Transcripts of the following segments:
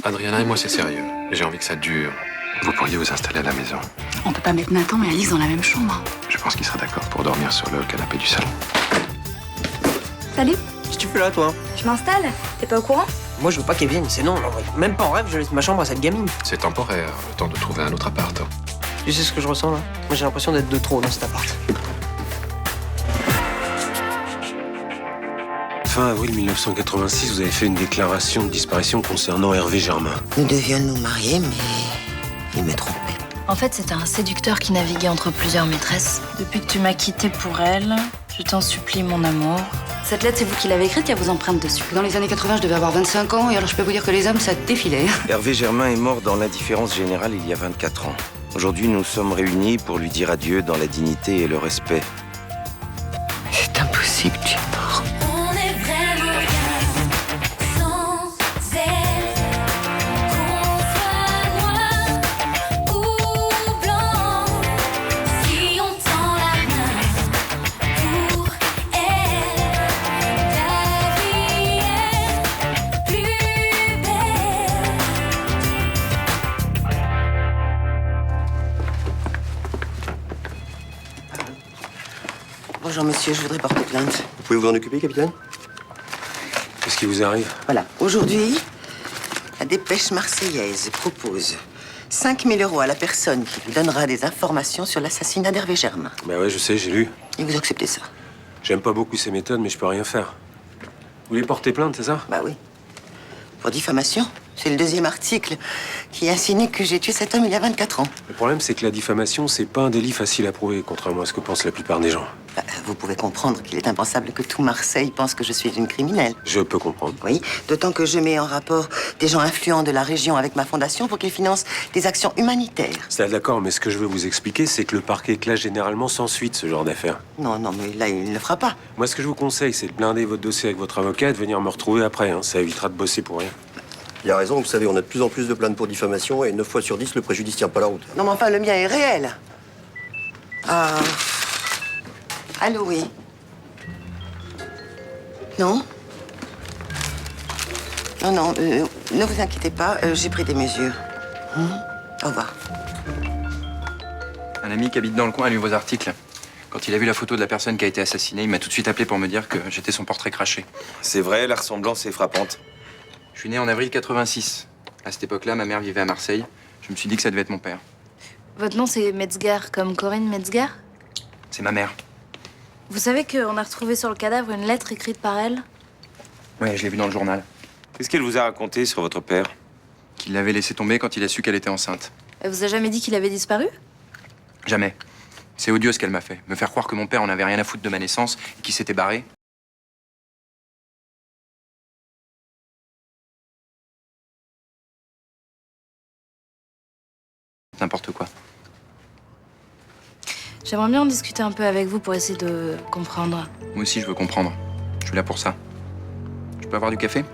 Adriana et moi, c'est sérieux. J'ai envie que ça dure. Vous pourriez vous installer à la maison. On peut pas mettre Nathan et Alice dans la même chambre. Je pense qu'il sera d'accord pour dormir sur le canapé du salon. Salut, Qu'est-ce que tu fais là, toi? je m'installe. T'es pas au courant? Moi, je veux pas qu'elle vienne, c'est non. Même pas en rêve, je laisse ma chambre à cette gamine. C'est temporaire, le temps de trouver un autre appart. Tu sais ce que je ressens, là? Moi, j'ai l'impression d'être de trop dans cet appart. Fin avril 1986, vous avez fait une déclaration de disparition concernant Hervé Germain. Nous devions nous marier, mais il me trompait. En fait, c'était un séducteur qui naviguait entre plusieurs maîtresses. Depuis que tu m'as quitté pour elle, je t'en supplie, mon amour. Cette lettre, c'est vous qui l'avez écrite, il y a vos empreintes dessus. Dans les années 80, je devais avoir 25 ans, et alors je peux vous dire que les hommes, ça défilait. Hervé Germain est mort dans l'indifférence générale il y a 24 ans. Aujourd'hui, nous sommes réunis pour lui dire adieu dans la dignité et le respect. C'est impossible, tu es mort. On est vraiment bien sans elle. Qu'on soit noir ou blanc, si on tend la main pour elle, la vie est plus belle. Bonjour monsieur, je voudrais porter plainte. Vous pouvez vous en occuper, capitaine? Qu'est-ce qui vous arrive? Voilà, aujourd'hui, la dépêche marseillaise propose 5 000 € à la personne qui lui donnera des informations sur l'assassinat d'Hervé Germain. Bah ouais, je sais, j'ai lu. Et vous acceptez ça? J'aime pas beaucoup ces méthodes, mais je peux rien faire. Vous voulez porter plainte, c'est ça? Bah oui. Pour diffamation. C'est le deuxième article qui insinue que j'ai tué cet homme il y a 24 ans. Le problème, c'est que la diffamation, c'est pas un délit facile à prouver, contrairement à ce que pensent la plupart des gens. Bah, vous pouvez comprendre qu'il est impensable que tout Marseille pense que je suis une criminelle. Je peux comprendre. Oui, d'autant que je mets en rapport des gens influents de la région avec ma fondation pour qu'ils financent des actions humanitaires. C'est d'accord, mais ce que je veux vous expliquer, c'est que le parquet classe généralement sans suite ce genre d'affaires. Non, non, mais là, il ne le fera pas. Moi, ce que je vous conseille, c'est de blinder votre dossier avec votre avocat et de venir me retrouver après. Hein. Ça évitera de bosser pour rien. Il a raison, vous savez, on a de plus en plus de plaintes pour diffamation et 9 fois sur 10, le préjudice tient pas la route. Non, mais enfin, le mien est réel. Ah. Allô, oui. Non? Non, non, ne vous inquiétez pas, j'ai pris des mesures. Au revoir. Un ami qui habite dans le coin a lu vos articles. Quand il a vu la photo de la personne qui a été assassinée, il m'a tout de suite appelé pour me dire que j'étais son portrait craché. C'est vrai, la ressemblance est frappante. Je suis né en avril 86. À cette époque-là, ma mère vivait à Marseille. Je me suis dit que ça devait être mon père. Votre nom, c'est Metzger, comme Corinne Metzger? C'est ma mère. Vous savez qu'on a retrouvé sur le cadavre une lettre écrite par elle? Ouais, je l'ai vue dans le journal. Qu'est-ce qu'elle vous a raconté sur votre père? Qu'il l'avait laissé tomber quand il a su qu'elle était enceinte. Elle vous a jamais dit qu'il avait disparu? Jamais. C'est odieux ce qu'elle m'a fait. Me faire croire que mon père en avait rien à foutre de ma naissance et qu'il s'était barré. N'importe quoi. J'aimerais bien en discuter un peu avec vous pour essayer de comprendre. Moi aussi, je veux comprendre. Je suis là pour ça. Je peux avoir du café?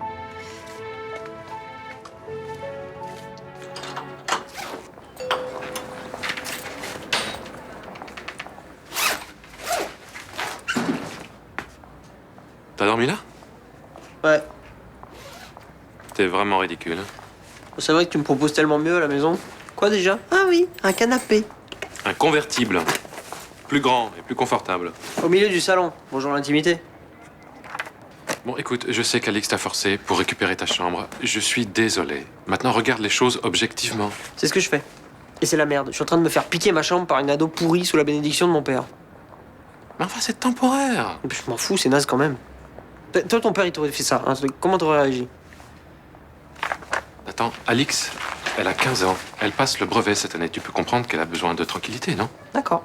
T'as dormi là? Ouais. T'es vraiment ridicule. Hein? C'est vrai que tu me proposes tellement mieux à la maison. Quoi déjà? Ah oui, un canapé. Un convertible. Plus grand et plus confortable. Au milieu du salon. Bonjour l'intimité. Bon, écoute, je sais qu'Alix t'a forcé pour récupérer ta chambre. Je suis désolé. Maintenant, regarde les choses objectivement. C'est ce que je fais. Et c'est la merde. Je suis en train de me faire piquer ma chambre par une ado pourrie sous la bénédiction de mon père. Mais enfin, c'est temporaire. Et puis je m'en fous, c'est naze quand même. Toi, ton père, il t'aurait fait ça. Hein. Comment t'aurais réagi? Attends, Alix, elle a 15 ans. Elle passe le brevet cette année. Tu peux comprendre qu'elle a besoin de tranquillité, non? D'accord.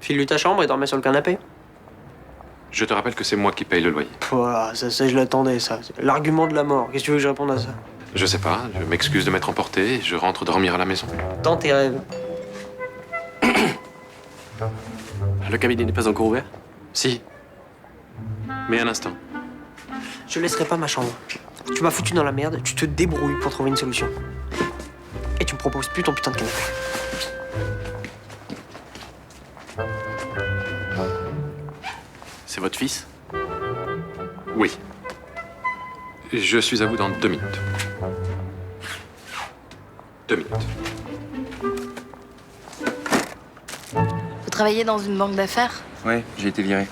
File-lui ta chambre et dormez sur le canapé. Je te rappelle que c'est moi qui paye le loyer. Voilà, ça je l'attendais, ça. L'argument de la mort. Qu'est-ce que tu veux que je réponde à ça? Je sais pas, je m'excuse de m'être emporté et je rentre dormir à la maison. Dans tes rêves. Le cabinet n'est pas encore ouvert? Si. Mais un instant. Je laisserai pas ma chambre. Tu m'as foutu dans la merde, tu te débrouilles pour trouver une solution. Et tu me proposes plus ton putain de canapé. C'est votre fils? Oui. Je suis à vous dans 2 minutes. 2 minutes. Vous travaillez dans une banque d'affaires? Ouais, j'ai été viré.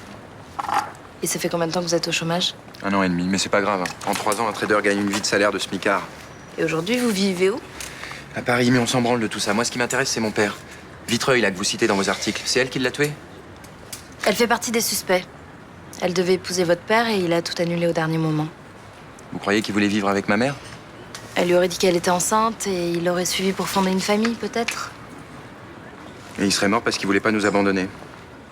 Et ça fait combien de temps que vous êtes au chômage? 1 an et demi, mais c'est pas grave. Hein. En 3 ans, un trader gagne une vie de salaire de smicard. Et aujourd'hui, vous vivez où? À Paris, mais on s'en branle de tout ça. Moi, ce qui m'intéresse, c'est mon père. Vitreuil, là, que vous citez dans vos articles. C'est elle qui l'a tué? Elle fait partie des suspects. Elle devait épouser votre père et il a tout annulé au dernier moment. Vous croyez qu'il voulait vivre avec ma mère? Elle lui aurait dit qu'elle était enceinte et il l'aurait suivi pour fonder une famille, peut-être? Et il serait mort parce qu'il voulait pas nous abandonner.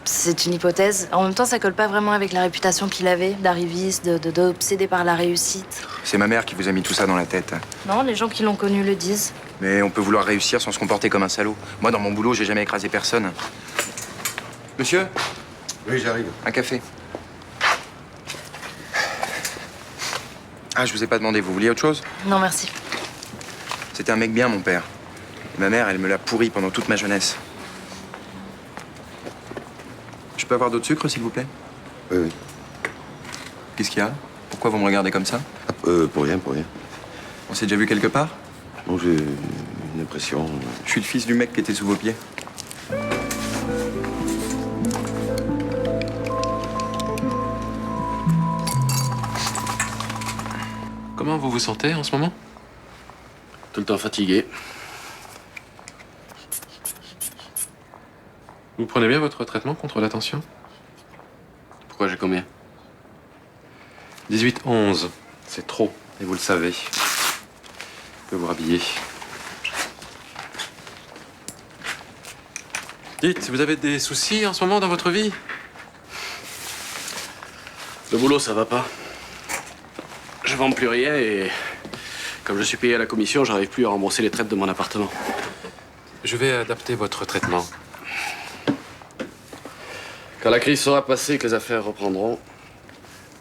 C'est une hypothèse. En même temps, ça colle pas vraiment avec la réputation qu'il avait, d'arriviste, d'obsédé par la réussite. C'est ma mère qui vous a mis tout ça dans la tête. Non, les gens qui l'ont connu le disent. Mais on peut vouloir réussir sans se comporter comme un salaud. Moi, dans mon boulot, j'ai jamais écrasé personne. Monsieur? Oui, j'arrive. Un café. Ah, je vous ai pas demandé, vous vouliez autre chose? Non, merci. C'était un mec bien, mon père. Et ma mère, elle me l'a pourri pendant toute ma jeunesse. Je peux avoir d'autres sucres, s'il vous plaît? Oui, oui. Qu'est-ce qu'il y a? Pourquoi vous me regardez comme ça? Pour rien, pour rien. On s'est déjà vu quelque part? Bon, j'ai une impression. Je suis le fils du mec qui était sous vos pieds. Comment vous vous sentez en ce moment? Tout le temps fatigué. Vous prenez bien votre traitement contre la tension? Pourquoi j'ai combien? 18-11. C'est trop, et vous le savez. Je peux vous rhabiller. Dites, vous avez des soucis en ce moment dans votre vie? Le boulot, ça va pas. Je vends plus rien et comme je suis payé à la commission, j'arrive plus à rembourser les traites de mon appartement. Je vais adapter votre traitement. Quand la crise sera passée et que les affaires reprendront,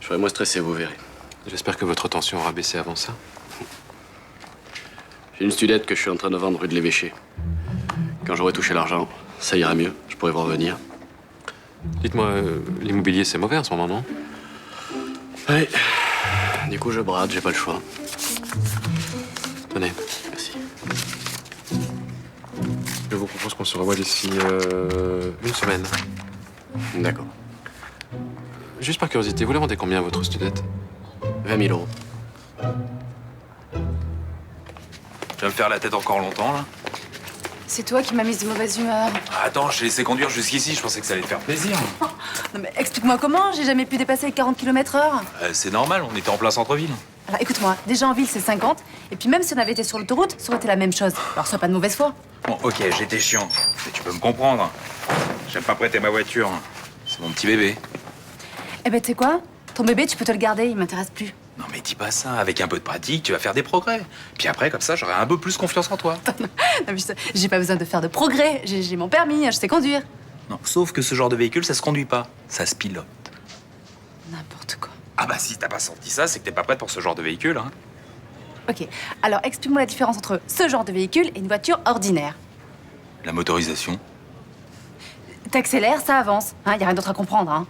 je serai moins stressé, vous verrez. J'espère que votre tension aura baissé avant ça. J'ai une studette que je suis en train de vendre rue de l'Évêché. Quand j'aurai touché l'argent, ça ira mieux. Je pourrai vous revenir. Dites-moi, l'immobilier, c'est mauvais en ce moment, non? Oui. Du coup, je brade, j'ai pas le choix. Tenez. Merci. Je vous propose qu'on se revoie d'ici une semaine. D'accord. Juste par curiosité, vous la vendez combien, votre studette? 20 000 euros. Tu vas me faire la tête encore longtemps, là? C'est toi qui m'as mise de mauvaise humeur. Attends, je t'ai laissé conduire jusqu'ici, je pensais que ça allait te faire plaisir. Non mais explique-moi comment, j'ai jamais pu dépasser les 40 km/h. C'est normal, on était en plein centre-ville. Alors écoute-moi, déjà en ville c'est 50, et puis même si on avait été sur l'autoroute, ça aurait été la même chose. Alors sois pas de mauvaise foi. Bon, ok, j'étais chiant, mais tu peux me comprendre. J'aime pas prêter ma voiture. C'est mon petit bébé. Eh ben tu sais quoi? Ton bébé tu peux te le garder, il m'intéresse plus. Non mais dis pas ça, avec un peu de pratique, tu vas faire des progrès. Puis après, comme ça, j'aurai un peu plus confiance en toi. Non, mais j'ai pas besoin de faire de progrès, j'ai mon permis, je sais conduire. Non, sauf que ce genre de véhicule, ça se conduit pas, ça se pilote. N'importe quoi. Ah bah si t'as pas senti ça, c'est que t'es pas prête pour ce genre de véhicule, hein. Ok, alors explique-moi la différence entre ce genre de véhicule et une voiture ordinaire. La motorisation. T'accélères, ça avance, hein, y a rien d'autre à comprendre, hein.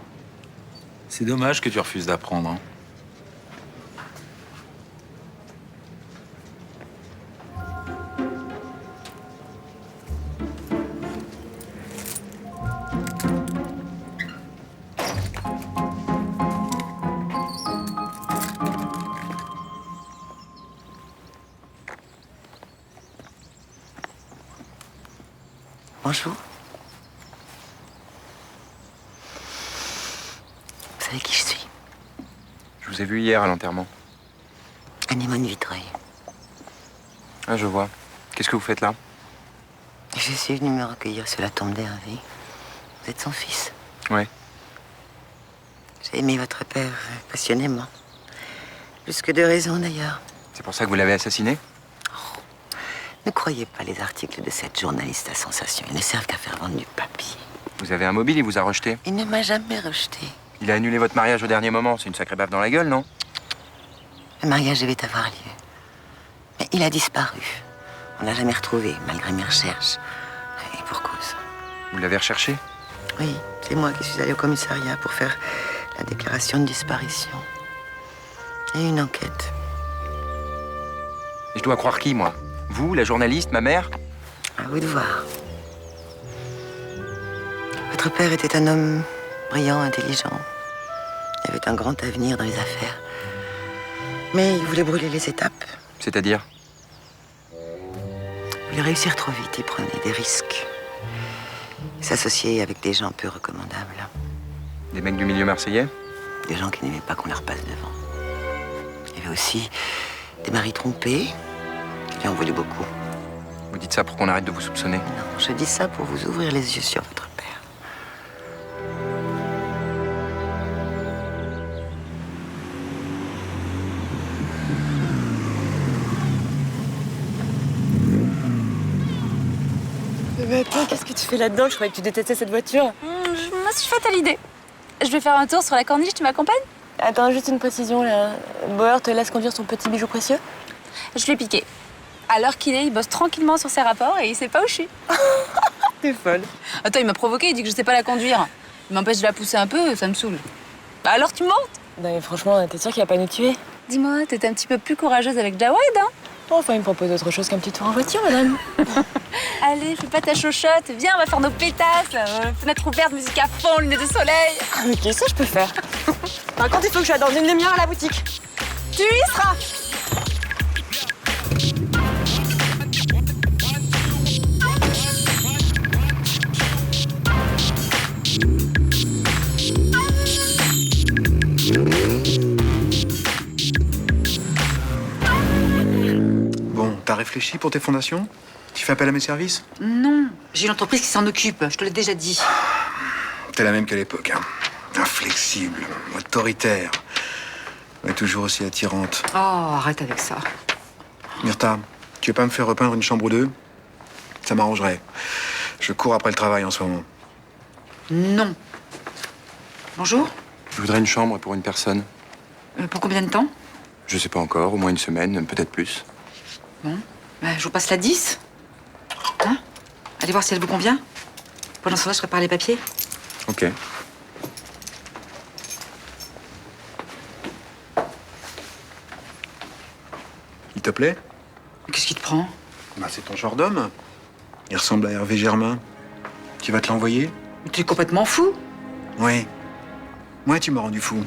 C'est dommage que tu refuses d'apprendre, hein. Bonjour. Vous savez qui je suis? Je vous ai vu hier à l'enterrement. Anémone Vitreuil. Ah, je vois. Qu'est-ce que vous faites là? Je suis venue me recueillir sur la tombe d'Hervé. Vous êtes son fils. Ouais. J'ai aimé votre père passionnément. Plus que de raison, d'ailleurs. C'est pour ça que vous l'avez assassiné? Ne croyez pas les articles de cette journaliste à sensation. Ils ne servent qu'à faire vendre du papier. Vous avez un mobile, il vous a rejeté. Il ne m'a jamais rejeté. Il a annulé votre mariage au dernier moment. C'est une sacrée baffe dans la gueule, non? Le mariage devait avoir lieu. Mais il a disparu. On l'a jamais retrouvé, malgré mes recherches. Et pour cause. Vous l'avez recherché? Oui, c'est moi qui suis allée au commissariat pour faire la déclaration de disparition. Et une enquête. Et je dois croire qui, moi? Vous, la journaliste, ma mère? À vous de voir. Votre père était un homme brillant, intelligent. Il avait un grand avenir dans les affaires. Mais il voulait brûler les étapes. C'est-à-dire? Il voulait réussir trop vite, il prenait des risques. Il s'associait avec des gens peu recommandables. Des mecs du milieu marseillais? Des gens qui n'aimaient pas qu'on leur passe devant. Il y avait aussi des maris trompés qui lui en voulaient beaucoup. Vous dites ça pour qu'on arrête de vous soupçonner? Non, je dis ça pour vous ouvrir les yeux sur votre père. Mais attends, qu'est-ce que tu fais là-dedans? Je croyais que tu détestais cette voiture. Moi aussi, je suis faite à l'idée. Je vais faire un tour sur la corniche, tu m'accompagnes? Attends, juste une précision là. Bauer te laisse conduire son petit bijou précieux? Je l'ai piqué. À l'heure qu'il est, il bosse tranquillement sur ses rapports et il sait pas où je suis. T'es folle. Attends, il m'a provoqué, il dit que je sais pas la conduire. Il m'empêche de la pousser un peu, ça me saoule. Bah alors tu me montes? Non mais franchement, t'es sûre qu'il va pas nous tuer? Dis-moi, t'étais un petit peu plus courageuse avec Jawed, hein? Enfin, il me propose autre chose qu'un petit tour en voiture, madame. Allez, fais pas ta chochotte, viens, on va faire nos pétasses, là. Fenêtre ouverte, musique à fond, lunettes de soleil. Ah, ok, ça je peux faire. Par contre, il faut que je sois dans une demi-heure à la boutique. Tu y seras. Bon, t'as réfléchi pour tes fondations? Tu fais appel à mes services? Non, j'ai une entreprise qui s'en occupe, je te l'ai déjà dit. T'es la même qu'à l'époque, hein. Inflexible, autoritaire, mais toujours aussi attirante. Oh, arrête avec ça. Myrtha, tu veux pas me faire repeindre une chambre ou deux? Ça m'arrangerait. Je cours après le travail en ce moment. Non. Bonjour, Je voudrais une chambre pour une personne. pour combien de temps? Je sais pas encore, au moins une semaine, peut-être plus. Bon, je vous passe la 10. Hein? Allez voir si elle vous convient. Pendant ce temps-là, je prépare les papiers. Ok. Il te plaît? Qu'est-ce qui te prend? Bah, c'est ton genre d'homme. Il ressemble à Hervé Germain. Tu vas te l'envoyer? Tu es complètement fou. Oui. Moi, tu m'as rendu fou.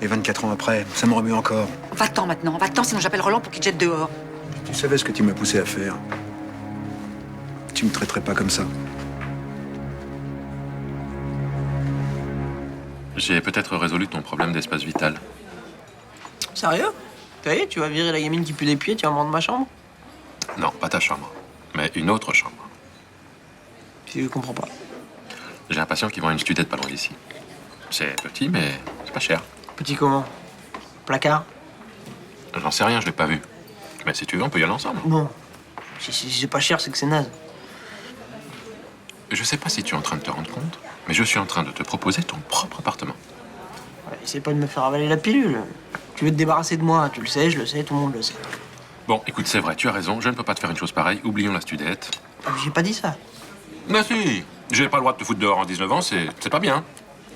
Et 24 ans après, ça me remet encore. Va-t'en maintenant, va-t'en, sinon j'appelle Roland pour qu'il te jette dehors. Tu savais ce que tu m'as poussé à faire. Tu me traiterais pas comme ça. J'ai peut-être résolu ton problème d'espace vital. Sérieux? Ça y est, tu vas virer la gamine qui pue des pieds, tu vas me rendre ma chambre? Non, pas ta chambre, mais une autre chambre. Je comprends pas. J'ai un patient qui vend une studette pas loin d'ici. C'est petit, mais c'est pas cher. Petit comment? Placard? J'en sais rien, je l'ai pas vu. Mais si tu veux, on peut y aller ensemble. Bon. Si c'est pas cher, c'est que c'est naze. Je sais pas si tu es en train de te rendre compte, mais je suis en train de te proposer ton propre appartement. Ouais, essaie pas de me faire avaler la pilule. Tu veux te débarrasser de moi, tu le sais, je le sais, tout le monde le sait. Bon, écoute, c'est vrai, tu as raison, je ne peux pas te faire une chose pareille, oublions la studette. J'ai pas dit ça. Mais si, j'ai pas le droit de te foutre dehors en 19 ans, c'est pas bien.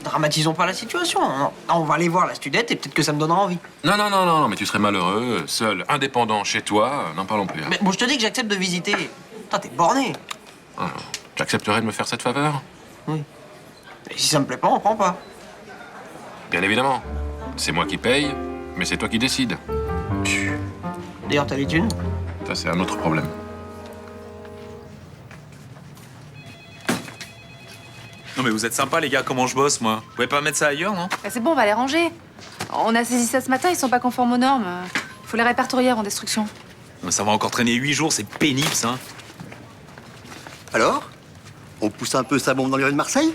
Dramatisons pas la situation. Non, on va aller voir la studette et peut-être que ça me donnera envie. Non, mais tu serais malheureux, seul, indépendant, chez toi, n'en parlons plus. Hein. Mais bon, je te dis que j'accepte de visiter. Putain, t'es borné. Ah, tu accepterais de me faire cette faveur? Oui. Et si ça me plaît pas, on prend pas. Bien évidemment. C'est moi qui paye, mais c'est toi qui décides. D'ailleurs, t'as les thunes? Ça, c'est un autre problème. Non mais vous êtes sympas les gars, comment je bosse moi? Vous pouvez pas mettre ça ailleurs, non? Bah, c'est bon, on va les ranger. On a saisi ça ce matin, ils sont pas conformes aux normes. Il faut les répertorier avant destruction. Mais ça va encore traîner 8 jours, c'est pénible ça. Alors? On pousse un peu sa bombe dans les rues de Marseille?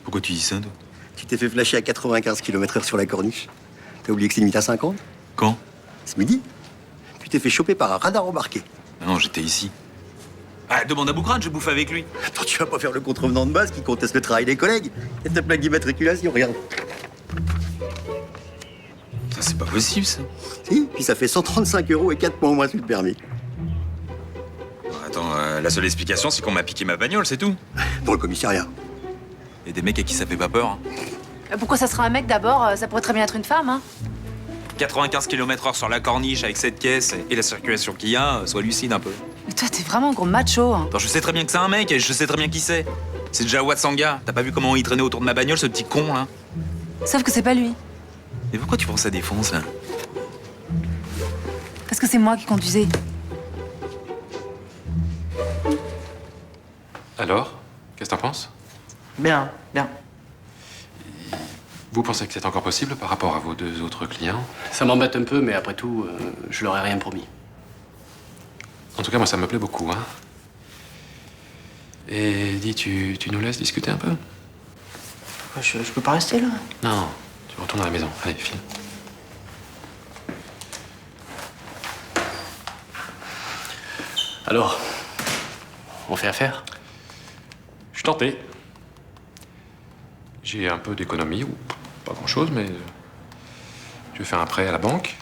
Pourquoi tu dis ça, toi? Tu t'es fait flasher à 95 km/h sur la corniche. T'as oublié que c'est limite à 50? Quand? Ce midi. Tu t'es fait choper par un radar embarqué. Non, j'étais ici. Ah, demande à Boukrane, je bouffe avec lui. Attends, tu vas pas faire le contrevenant de base qui conteste le travail des collègues. Il y a ta plaque d'immatriculation, regarde. Ça, c'est pas possible, ça. Si, puis ça fait 135 € et 4 points au moins sur le permis. Attends, la seule explication, c'est qu'on m'a piqué ma bagnole, c'est tout. Pour le commissariat. Et des mecs à qui ça fait pas peur. Hein. Pourquoi ça sera un mec d'abord? Ça pourrait très bien être une femme, hein. 95 km/h sur la corniche avec cette caisse et la circulation qu'il y a, sois lucide un peu. Mais toi, t'es vraiment un gros macho. Hein. Attends, je sais très bien que c'est un mec et je sais très bien qui c'est. C'est déjà Watsanga. T'as pas vu comment il traînait autour de ma bagnole, ce petit con, là? Sauf que c'est pas lui. Mais pourquoi tu penses à défonce, là? Parce que c'est moi qui conduisais. Alors, qu'est-ce que t'en penses? Bien, bien. Vous pensez que c'est encore possible par rapport à vos 2 autres clients? Ça m'embête un peu, mais après tout, je leur ai rien promis. En tout cas, moi, ça me plaît beaucoup, hein. Et dis, tu nous laisses discuter un peu? Je peux pas rester là. Non, tu retournes à la maison. Allez, file. Alors, on fait affaire? Je suis tenté. J'ai un peu d'économie, ou pas grand-chose, mais je vais faire un prêt à la banque.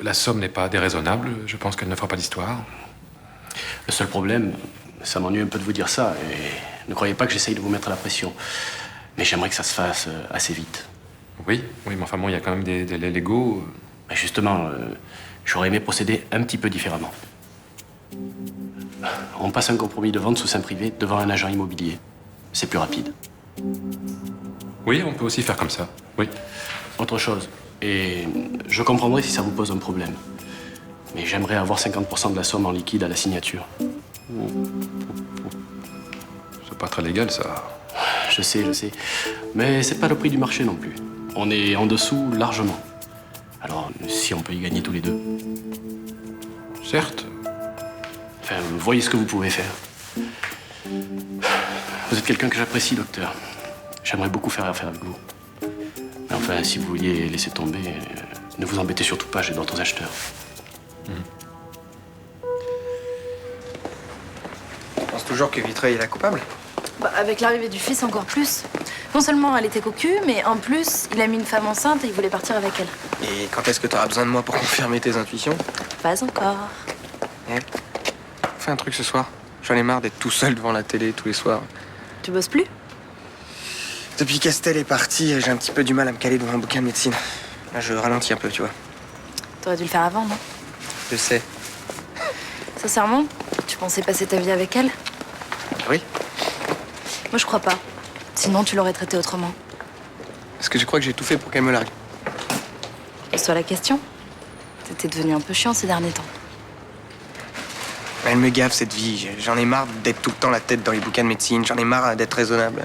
La somme n'est pas déraisonnable, je pense qu'elle ne fera pas d'histoire. Le seul problème, ça m'ennuie un peu de vous dire ça, et ne croyez pas que j'essaye de vous mettre la pression. Mais j'aimerais que ça se fasse assez vite. Oui, mais enfin bon, il y a quand même des délais légaux. Mais justement, j'aurais aimé procéder un petit peu différemment. On passe un compromis de vente sous seing privé devant un agent immobilier. C'est plus rapide. Oui, on peut aussi faire comme ça, oui. Autre chose, et je comprendrai si ça vous pose un problème. Mais j'aimerais avoir 50% de la somme en liquide à la signature. C'est pas très légal, ça. Je sais. Mais c'est pas le prix du marché non plus. On est en dessous largement. Alors, si on peut y gagner tous les deux. Certes. Enfin, vous voyez ce que vous pouvez faire. Vous êtes quelqu'un que j'apprécie, docteur. J'aimerais beaucoup faire affaire avec vous. Mais enfin, si vous vouliez laisser tomber, ne vous embêtez surtout pas, j'ai d'autres acheteurs. Tu penses toujours que Vitreuil est la coupable? Bah, avec l'arrivée du fils, encore plus. Non seulement elle était cocu, mais en plus, il a mis une femme enceinte et il voulait partir avec elle. Et quand est-ce que t'auras besoin de moi pour confirmer tes intuitions? Pas encore. Fais un truc ce soir. J'en ai marre d'être tout seul devant la télé tous les soirs. Tu bosses plus? Depuis qu'Estelle est partie, j'ai un petit peu du mal à me caler devant un bouquin de médecine. Là, je ralentis un peu, tu vois. T'aurais dû le faire avant, non? Je sais. Sincèrement, tu pensais passer ta vie avec elle? Oui. Moi, je crois pas. Sinon, tu l'aurais traitée autrement. Parce que je crois que j'ai tout fait pour qu'elle me largue. Pose-toi la question. T'étais devenu un peu chiant ces derniers temps. Elle me gave, cette vie. J'en ai marre d'être tout le temps la tête dans les bouquins de médecine. J'en ai marre d'être raisonnable.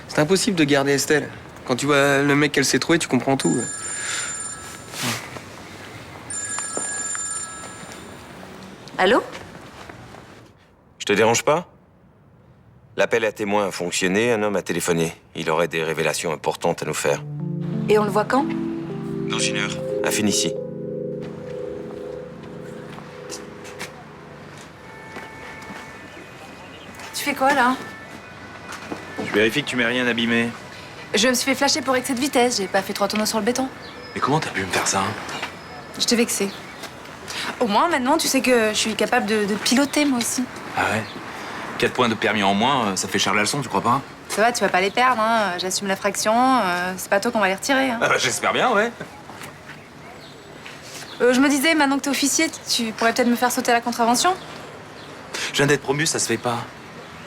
C'est impossible de garder Estelle. Quand tu vois le mec qu'elle s'est trouvé, tu comprends tout. Allô? Je te dérange pas? L'appel à témoin a fonctionné, un homme a téléphoné. Il aurait des révélations importantes à nous faire. Et on le voit quand? Dans 1 heure. À Fénicie. Tu fais quoi, là? Je vérifie que tu m'aies rien abîmé. Je me suis fait flasher pour excès de vitesse. J'ai pas fait 3 tonneaux sur le béton. Mais comment t'as pu me faire ça? Je t'ai vexé. Au moins, maintenant, tu sais que je suis capable de piloter, moi aussi. Ah ouais? 4 points de permis en moins, ça fait cher la leçon, tu crois pas? Ça va, tu vas pas les perdre, hein. J'assume la fraction. C'est pas toi qu'on va les retirer, hein. Ah bah, j'espère bien, ouais. Je me disais, maintenant que t'es officier, tu pourrais peut-être me faire sauter la contravention? Je viens d'être promu, ça se fait pas.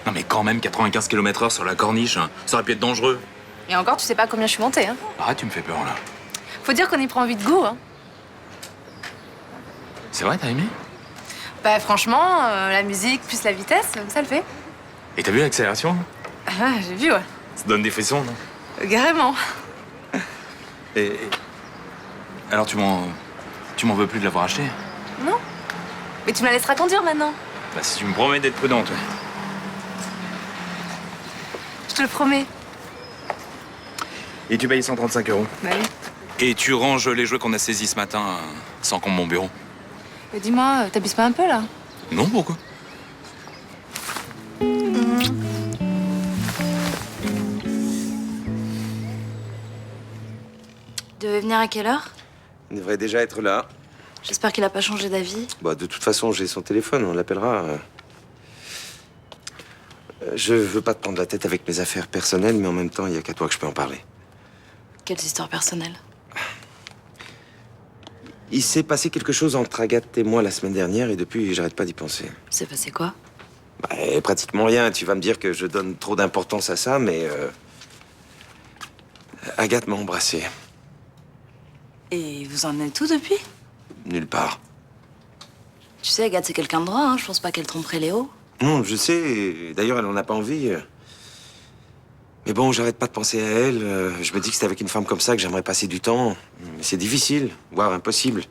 Non mais quand même, 95 km/h sur la corniche, hein. Ça aurait pu être dangereux. Et encore, tu sais pas combien je suis montée, hein. Arrête, tu me fais peur, là. Faut dire qu'on y prend envie de goût, hein. C'est vrai, t'as aimé? Bah franchement, la musique plus la vitesse, ça le fait. Et t'as vu l'accélération? Ah, j'ai vu, ouais. Ça donne des frissons, non? Carrément. Et... Alors tu m'en veux plus de l'avoir acheté? Non. Mais tu me la laisseras conduire maintenant. Bah si tu me promets d'être prudente, ouais. Je te le promets. Et tu payes 135 €. Bah oui. Et tu ranges les jouets qu'on a saisis ce matin sans qu'on mon bureau. Mais dis-moi, t'abuses pas un peu, là? Non, pourquoi? Il devait venir à quelle heure? Il devrait déjà être là. J'espère qu'il a pas changé d'avis. Bah, de toute façon, j'ai son téléphone, on l'appellera. Je veux pas te prendre la tête avec mes affaires personnelles, mais en même temps, il y a qu'à toi que je peux en parler. Quelles histoires personnelles? Il s'est passé quelque chose entre Agathe et moi la semaine dernière et depuis, j'arrête pas d'y penser. C'est passé quoi? Bah, pratiquement rien. Tu vas me dire que je donne trop d'importance à ça, mais... Agathe m'a embrassé. Et vous en êtes où depuis? Nulle part. Tu sais, Agathe, c'est quelqu'un de droit, hein. Je pense pas qu'elle tromperait Léo. Non, je sais. D'ailleurs, elle en a pas envie. Mais bon, j'arrête pas de penser à elle. Je me dis que c'est avec une femme comme ça que j'aimerais passer du temps. Mais c'est difficile, voire impossible.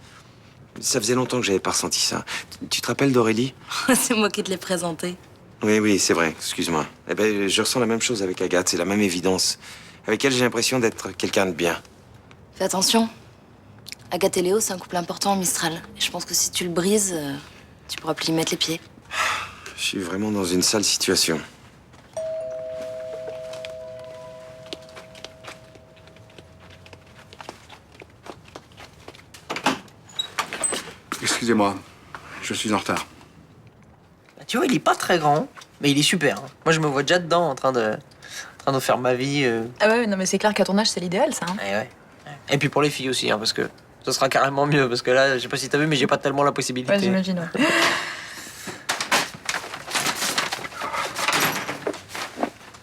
Ça faisait longtemps que j'avais pas ressenti ça. Tu te rappelles d'Aurélie? C'est moi qui te l'ai présenté. Oui, c'est vrai. Excuse-moi. Eh ben, je ressens la même chose avec Agathe. C'est la même évidence. Avec elle, j'ai l'impression d'être quelqu'un de bien. Fais attention. Agathe et Léo, c'est un couple important en Mistral. Et je pense que si tu le brises, tu pourras plus y mettre les pieds. Je suis vraiment dans une sale situation. Excusez-moi, je suis en retard. Bah, tu vois, il est pas très grand, mais il est super. Hein. Moi, je me vois déjà dedans, en train de faire ma vie. Ah ouais, non mais c'est clair qu'à ton âge, c'est l'idéal, ça. Hein. Ouais. Et puis pour les filles aussi, hein, parce que ça sera carrément mieux. Parce que là, je sais pas si t'as vu, mais j'ai pas tellement la possibilité. Ouais, j'imagine, ouais.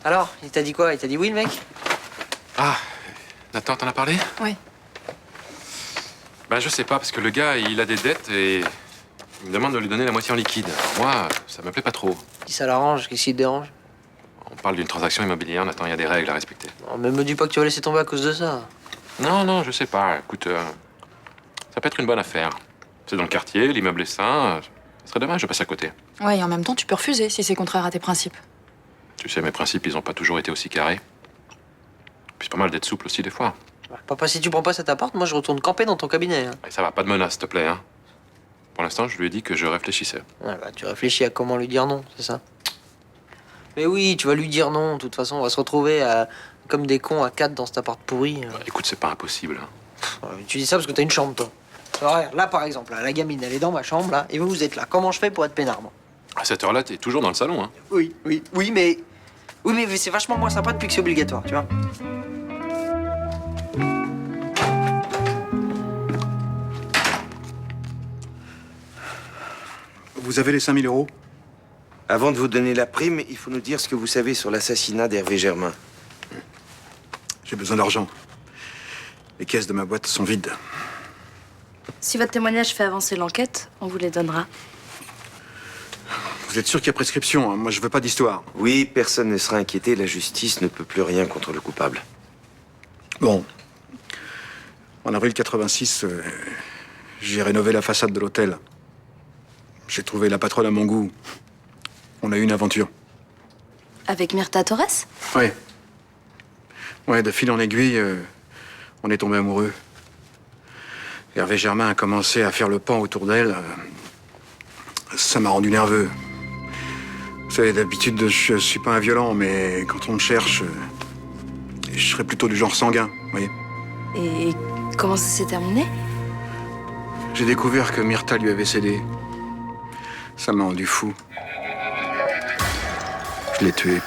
Alors, il t'a dit quoi? Il t'a dit oui, le mec? Ah, Nathan, t'en as parlé? Oui. Ben, je sais pas, parce que le gars, il a des dettes et il me demande de lui donner la moitié en liquide. Moi, ça me plaît pas trop. Si ça l'arrange, qu'est-ce qui te dérange? On parle d'une transaction immobilière, Nathan, il y a des règles à respecter. Non, mais me dis pas que tu vas laisser tomber à cause de ça. Non, je sais pas. Écoute, ça peut être une bonne affaire. C'est dans le quartier, l'immeuble est sain. Ce serait dommage de passer à côté. Ouais, et en même temps, tu peux refuser si c'est contraire à tes principes. Tu sais, mes principes, ils ont pas toujours été aussi carrés. Puis c'est pas mal d'être souple aussi, des fois. Papa, si tu prends pas cet appart, moi je retourne camper dans ton cabinet. Hein. Et ça va, pas de menace, s'il te plaît, hein. Pour l'instant, je lui ai dit que je réfléchissais. Ouais, bah, tu réfléchis à comment lui dire non, c'est ça? Mais oui, tu vas lui dire non. De toute façon, on va se retrouver comme des cons à 4 dans cet appart pourri. Bah, écoute, c'est pas impossible. Hein. Ouais, tu dis ça parce que t'as une chambre, toi. Alors, regarde, là, par exemple, là, la gamine, elle est dans ma chambre, là, et vous êtes là. Comment je fais pour être peinard, moi? À cette heure-là, t'es toujours dans le salon, hein. Oui, mais c'est vachement moins sympa depuis que c'est obligatoire, tu vois. Vous avez les 5000 euros? Avant de vous donner la prime, il faut nous dire ce que vous savez sur l'assassinat d'Hervé Germain. J'ai besoin d'argent. Les caisses de ma boîte sont vides. Si votre témoignage fait avancer l'enquête, on vous les donnera. Vous êtes sûr qu'il y a prescription, hein? Moi, je veux pas d'histoire. Oui, personne ne sera inquiété. La justice ne peut plus rien contre le coupable. Bon. En avril 86, j'ai rénové la façade de l'hôtel. J'ai trouvé la patronne à mon goût. On a eu une aventure. Avec Myrta Torres? Ouais. Ouais, de fil en aiguille, on est tombé amoureux. Hervé Germain a commencé à faire le pan autour d'elle. Ça m'a rendu nerveux. Vous savez, d'habitude, je suis pas un violent, mais quand on me cherche, je serais plutôt du genre sanguin, vous voyez. Et comment ça s'est terminé? J'ai découvert que Myrta lui avait cédé. Ça m'a rendu fou. Je l'ai tué.